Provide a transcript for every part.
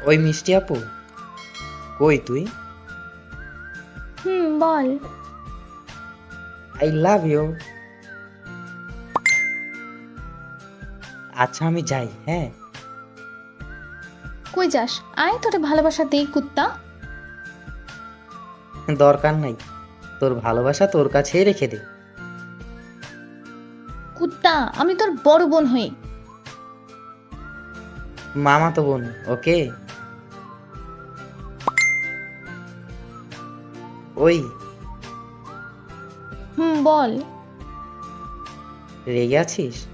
ওই মিষ্টি আপু, কই তুই? বল। I love you. আচ্ছা আমি যাই, হ্যাঁ? কই যাস? আয়, তোরে ভালোবাসা দেই কুত্তা। দরকার নাই, তোর ভালোবাসা তোর কাছেই রেখে দে। কুত্তা, আমি তোর বড় বোন হই। মামা তো বোন, ওকে? ওই, বল। রেগে আছিস?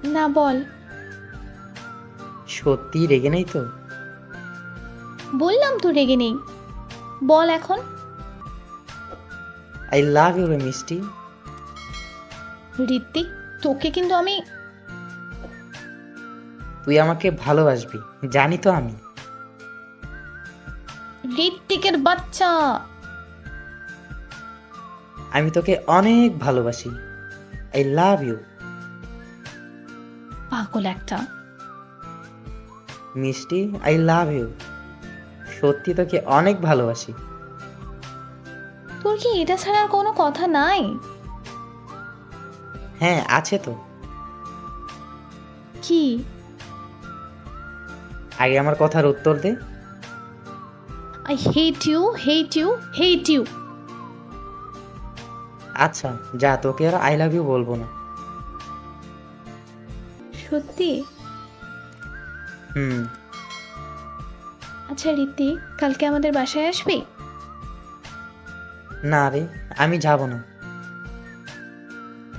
না, বল। সত্যি রেগে নেই তো? বললাম তো রেগে নেই। বল এখন। আই লাভ ইউ রে মিষ্টি। ঋত্বিক, তোকে কিন্তু আমি। তুই আমাকে ভালোবাসবি, জানি তো আমি। ঋত্বিকের বাচ্চা। আমি তোকে অনেক ভালোবাসি। I love you. পাগল একটা। মিষ্টি, আই লাভ ইউ। সত্যি তোকে অনেক ভালোবাসি। তোর কি এটা ছাড়ার কোনো কথা নাই? হ্যাঁ আছে তো। কি? আগে আমার কথার উত্তর দে। I hate you, hate you, hate you. আচ্ছা যা, তোকে আর আই লাভ ইউ বলবো না। সত্যি? হুম। আচ্ছা ঋত্বিক, কালকে আমাদের বাসায় আসবি? না রে, আমি যাব না।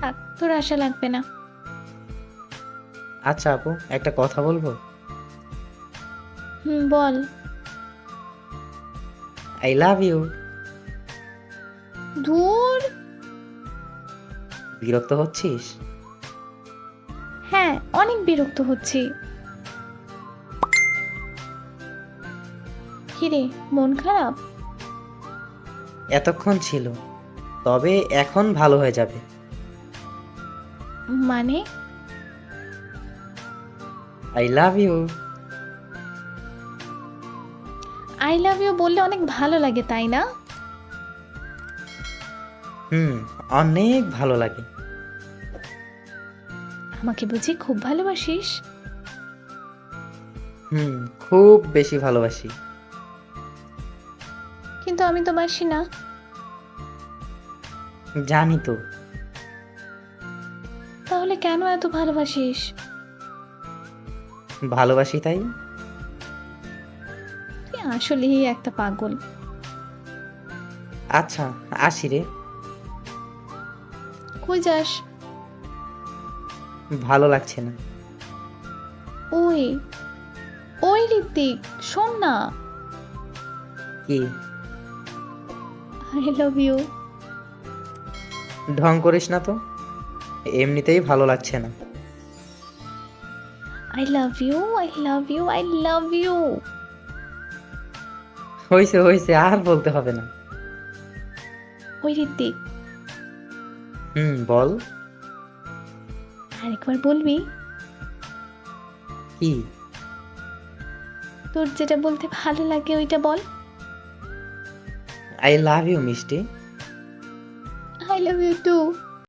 থাক, তোর আশা লাগবে না। আচ্ছা আপু, একটা কথা বলবো? বল। I love you. ধুর। বিরক্ত হচ্ছিস? হ্যাঁ, অনেক বিরক্ত হচ্ছি। কিরে, মন খারাপ? এতক্ষণ ছিল, তবে এখন ভালো হয়ে যাবে। মানে? I love you. I love you বললে অনেক ভালো লাগে, তাই না? হুম, অনেক ভালো লাগে। আমাকে বুঝি খুব ভালোবাসিস? হুম, খুব বেশি ভালোবাসি। কিন্তু আমি তো বাসি না। জানি তো। তাহলে কেন এত ভালোবাসিস? ভালোবাসি তাই। তুই আসলেই একটা পাগল। আচ্ছা আসি রে। কই যাস? ভালো লাগছে না। ওই, ওই ঋত্বিক, শোন না। কি? I love you. ঢং করিস না তো, এমনিতেই ভালো লাগছে না। I love you, I love you, I love you. হয়েছে হয়েছে, আর বলতে হবে না। ওই ঋত্বিক, বল। আরেকবার বলবি? কি? তোর যেটা বলতে ভালো লাগে ওইটা বল। আই লাভ ইউ মিষ্টি। I love you two.